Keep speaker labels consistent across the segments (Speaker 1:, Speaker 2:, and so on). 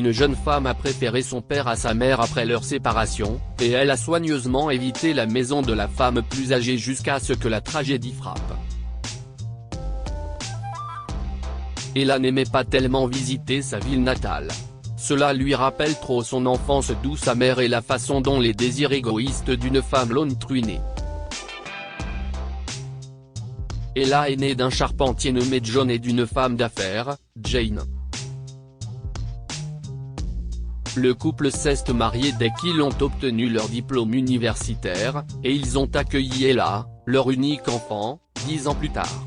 Speaker 1: une jeune femme a préféré son père à sa mère après leur séparation, et elle a soigneusement évité la maison de la femme plus âgée jusqu'à ce que la tragédie frappe. Ella n'aimait pas tellement visiter sa ville natale. Cela lui rappelle trop son enfance d'où sa mère et la façon dont les désirs égoïstes d'une femme l'ont ruinée. Ella est née d'un charpentier nommé John et d'une femme d'affaires, Jane. Le couple s'est marié dès qu'ils ont obtenu leur diplôme universitaire, et ils ont accueilli Ella, leur unique enfant, 10 ans plus tard.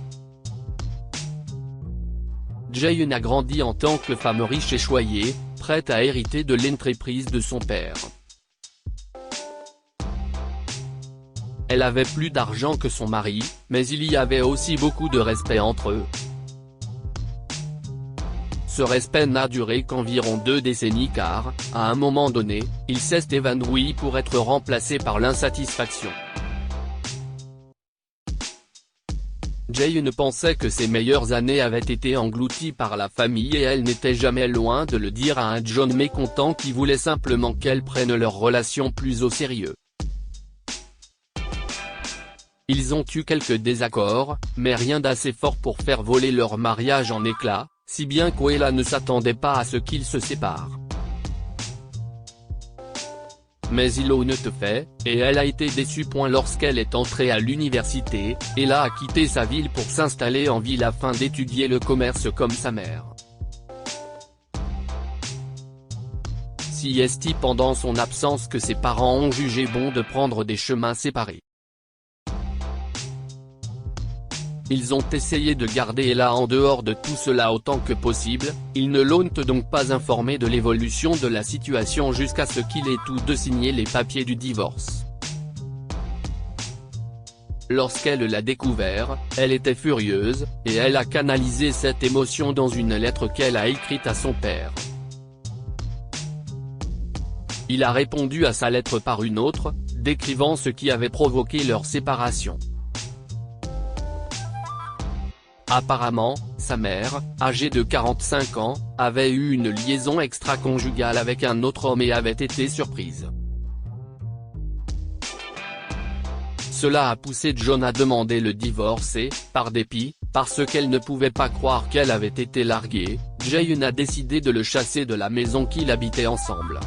Speaker 1: Jane a grandi en tant que femme riche et choyée, prête à hériter de l'entreprise de son père. Elle avait plus d'argent que son mari, mais il y avait aussi beaucoup de respect entre eux. Ce respect n'a duré qu'environ 2 décennies car, à un moment donné, il s'est évanoui pour être remplacé par l'insatisfaction. Jane pensait que ses meilleures années avaient été englouties par la famille et elle n'était jamais loin de le dire à un John mécontent qui voulait simplement qu'elle prenne leur relation plus au sérieux. Ils ont eu quelques désaccords, mais rien d'assez fort pour faire voler leur mariage en éclats, si bien qu'Ella ne s'attendait pas à ce qu'ils se séparent. Mais ils l'ont fait, et elle a été déçue. Lorsqu'elle est entrée à l'université, Ella a quitté sa ville pour s'installer en ville afin d'étudier le commerce comme sa mère. C'est pendant son absence que ses parents ont jugé bon de prendre des chemins séparés. Ils ont essayé de garder Ella en dehors de tout cela autant que possible, ils ne l'ont donc pas informée de l'évolution de la situation jusqu'à ce qu'ils aient tous deux signé les papiers du divorce. Lorsqu'elle l'a découvert, elle était furieuse, et elle a canalisé cette émotion dans une lettre qu'elle a écrite à son père. Il a répondu à sa lettre par une autre, décrivant ce qui avait provoqué leur séparation. Apparemment, sa mère, âgée de 45 ans, avait eu une liaison extra-conjugale avec un autre homme et avait été surprise. Cela a poussé John à demander le divorce et, par dépit, parce qu'elle ne pouvait pas croire qu'elle avait été larguée, Jane a décidé de le chasser de la maison qu'ils habitaient ensemble.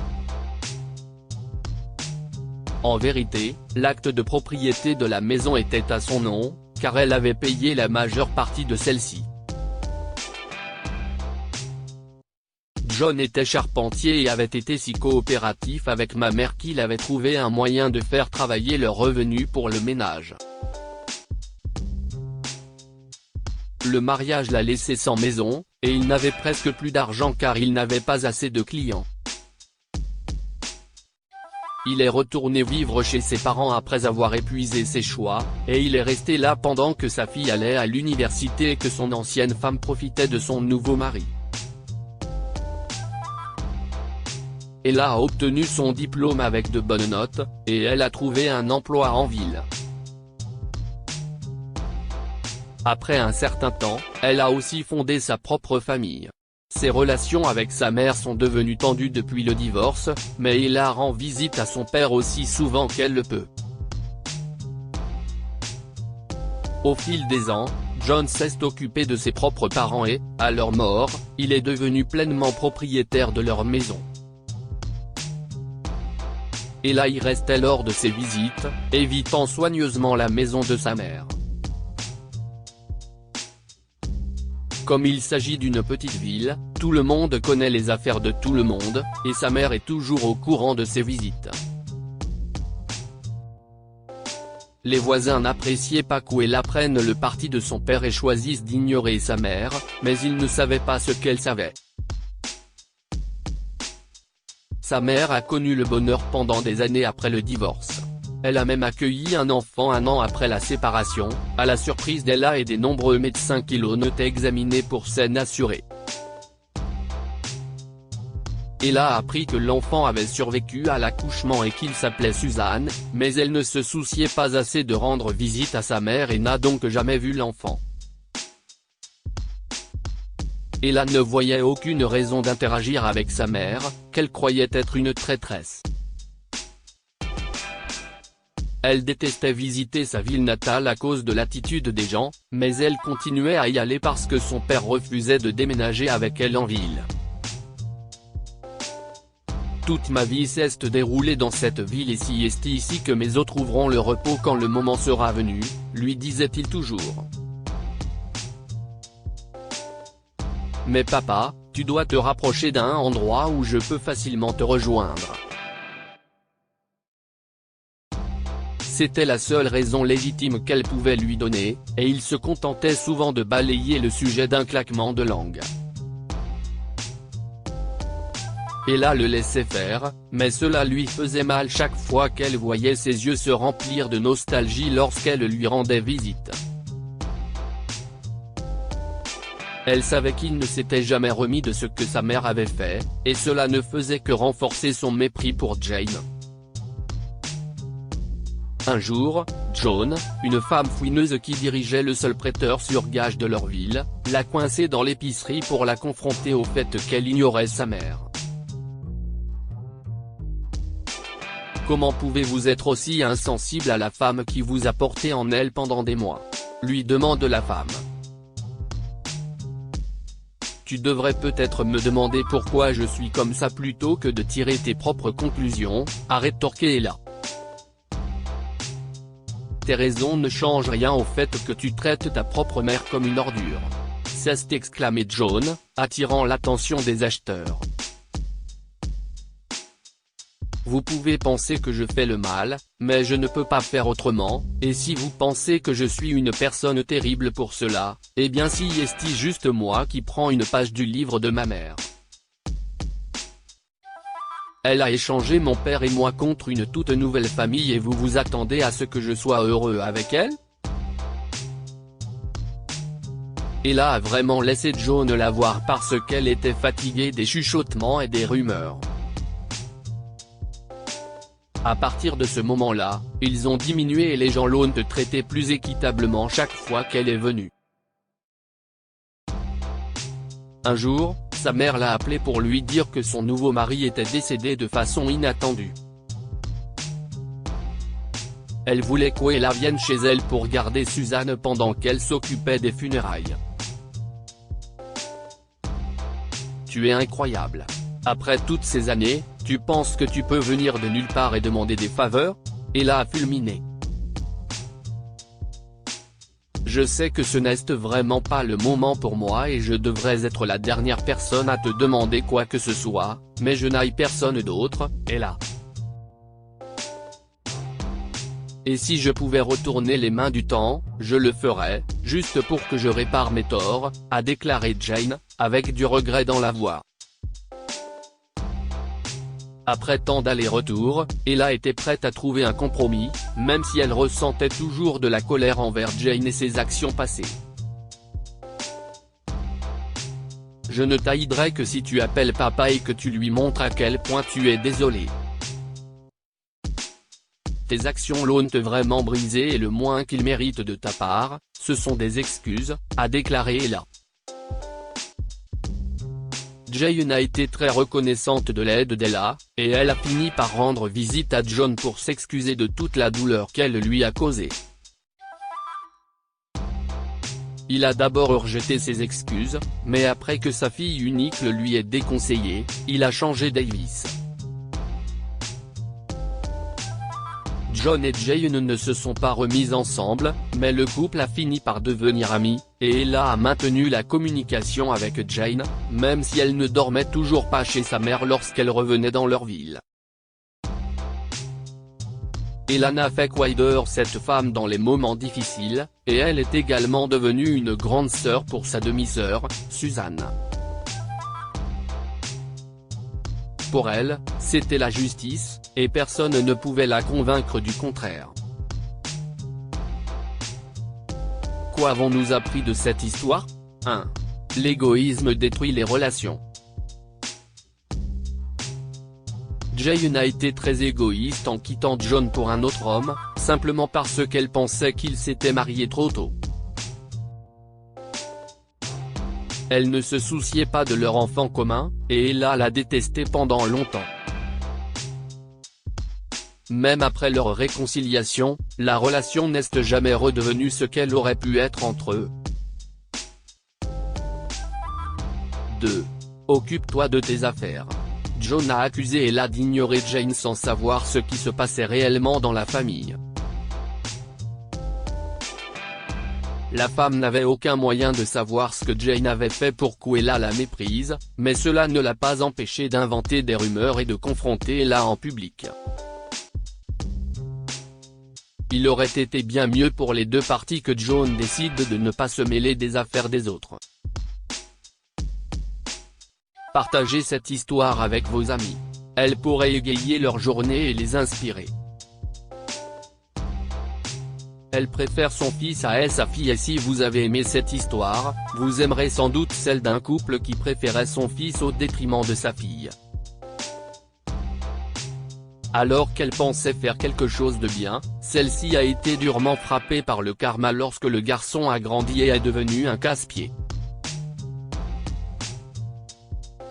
Speaker 1: En vérité, l'acte de propriété de la maison était à son nom, car elle avait payé la majeure partie de celle-ci. John était charpentier et avait été si coopératif avec ma mère qu'il avait trouvé un moyen de faire travailler leurs revenus pour le ménage. Le mariage l'a laissé sans maison, et il n'avait presque plus d'argent car il n'avait pas assez de clients. Il est retourné vivre chez ses parents après avoir épuisé ses choix, et il est resté là pendant que sa fille allait à l'université et que son ancienne femme profitait de son nouveau mari. Ella a obtenu son diplôme avec de bonnes notes, et elle a trouvé un emploi en ville. Après un certain temps, elle a aussi fondé sa propre famille. Ses relations avec sa mère sont devenues tendues depuis le divorce, mais Ella rend visite à son père aussi souvent qu'elle le peut. Au fil des ans, John s'est occupé de ses propres parents et, à leur mort, il est devenu pleinement propriétaire de leur maison. Ella y restait lors de ses visites, évitant soigneusement la maison de sa mère. Comme il s'agit d'une petite ville, tout le monde connaît les affaires de tout le monde, et sa mère est toujours au courant de ses visites. Les voisins n'appréciaient pas qu'Ella prenne le parti de son père et choisisse d'ignorer sa mère, mais ils ne savaient pas ce qu'elle savait. Sa mère a connu le bonheur pendant des années après le divorce. Elle a même accueilli un enfant un an après la séparation, à la surprise d'Ella et des nombreux médecins qui l'ont examiné pour s'en assurer. Ella a appris que l'enfant avait survécu à l'accouchement et qu'il s'appelait Suzanne, mais elle ne se souciait pas assez de rendre visite à sa mère et n'a donc jamais vu l'enfant. Ella ne voyait aucune raison d'interagir avec sa mère, qu'elle croyait être une traîtresse. Elle détestait visiter sa ville natale à cause de l'attitude des gens, mais elle continuait à y aller parce que son père refusait de déménager avec elle en ville. Toute ma vie s'est déroulée dans cette ville et si est ici que mes os trouveront le repos quand le moment sera venu, lui disait-il toujours. Mais papa, tu dois te rapprocher d'un endroit où je peux facilement te rejoindre. C'était la seule raison légitime qu'elle pouvait lui donner, et il se contentait souvent de balayer le sujet d'un claquement de langue. Ella le laissait faire, mais cela lui faisait mal chaque fois qu'elle voyait ses yeux se remplir de nostalgie lorsqu'elle lui rendait visite. Elle savait qu'il ne s'était jamais remis de ce que sa mère avait fait, et cela ne faisait que renforcer son mépris pour Jane. Un jour, Joan, une femme fouineuse qui dirigeait le seul prêteur sur gages de leur ville, l'a coincée dans l'épicerie pour la confronter au fait qu'elle ignorait sa mère. Comment pouvez-vous être aussi insensible à la femme qui vous a porté en elle pendant des mois ? Lui demande la femme. Tu devrais peut-être me demander pourquoi je suis comme ça plutôt que de tirer tes propres conclusions, a rétorqué Ella. Tes raisons ne changent rien au fait que tu traites ta propre mère comme une ordure. S'est exclamé Joan, attirant l'attention des acheteurs. Vous pouvez penser que je fais le mal, mais je ne peux pas faire autrement, et si vous pensez que je suis une personne terrible pour cela, eh bien si est juste moi qui prends une page du livre de ma mère. Elle a échangé mon père et moi contre une toute nouvelle famille et vous vous attendez à ce que je sois heureux avec elle ? Ella a vraiment laissé Joan la voir parce qu'elle était fatiguée des chuchotements et des rumeurs. À partir de ce moment-là, ils ont diminué et les gens l'ont traitée plus équitablement chaque fois qu'elle est venue. Un jour, sa mère l'a appelé pour lui dire que son nouveau mari était décédé de façon inattendue. Elle voulait qu'Ella vienne chez elle pour garder Suzanne pendant qu'elle s'occupait des funérailles. Tu es incroyable. Après toutes ces années, tu penses que tu peux venir de nulle part et demander des faveurs ? Ella a fulminé. Je sais que ce n'est vraiment pas le moment pour moi et je devrais être la dernière personne à te demander quoi que ce soit, mais je n'ai personne d'autre, Ella. Et si je pouvais retourner les mains du temps, je le ferais, juste pour que je répare mes torts, a déclaré Jane, avec du regret dans la voix. Après tant d'allers-retours, Ella était prête à trouver un compromis, même si elle ressentait toujours de la colère envers Jane et ses actions passées. Je ne t'aiderai que si tu appelles papa et que tu lui montres à quel point tu es désolé. Tes actions l'ont vraiment brisé et le moins qu'il mérite de ta part, ce sont des excuses, a déclaré Ella. Jane a été très reconnaissante de l'aide d'Ella, et elle a fini par rendre visite à Joan pour s'excuser de toute la douleur qu'elle lui a causée. Il a d'abord rejeté ses excuses, mais après que sa fille unique le lui ait déconseillé, il a changé Davis. Joan et Jane ne se sont pas remis ensemble, mais le couple a fini par devenir amis, et Ella a maintenu la communication avec Jane, même si elle ne dormait toujours pas chez sa mère lorsqu'elle revenait dans leur ville. Ella n'a fait qu'aider cette femme dans les moments difficiles, et elle est également devenue une grande sœur pour sa demi-sœur, Suzanne. Pour elle, c'était la justice, et personne ne pouvait la convaincre du contraire. Quoi avons-nous appris de cette histoire ? 1. L'égoïsme détruit les relations. Jane a été très égoïste en quittant John pour un autre homme, simplement parce qu'elle pensait qu'il s'était marié trop tôt. Elle ne se souciait pas de leur enfant commun, et Ella l'a détesté pendant longtemps. Même après leur réconciliation, la relation n'est jamais redevenue ce qu'elle aurait pu être entre eux. 2. Occupe-toi de tes affaires. John a accusé Ella d'ignorer Jane sans savoir ce qui se passait réellement dans la famille. La femme n'avait aucun moyen de savoir ce que Jane avait fait pour qu'Ella la méprise, mais cela ne l'a pas empêché d'inventer des rumeurs et de confronter Ella en public. Il aurait été bien mieux pour les deux parties que John décide de ne pas se mêler des affaires des autres. Partagez cette histoire avec vos amis. Elle pourrait égayer leur journée et les inspirer. Elle préfère son fils à sa fille et si vous avez aimé cette histoire, vous aimerez sans doute celle d'un couple qui préférait son fils au détriment de sa fille. Alors qu'elle pensait faire quelque chose de bien, celle-ci a été durement frappée par le karma lorsque le garçon a grandi et est devenu un casse-pied.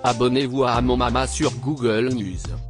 Speaker 1: Abonnez-vous à Mon Mama sur Google News.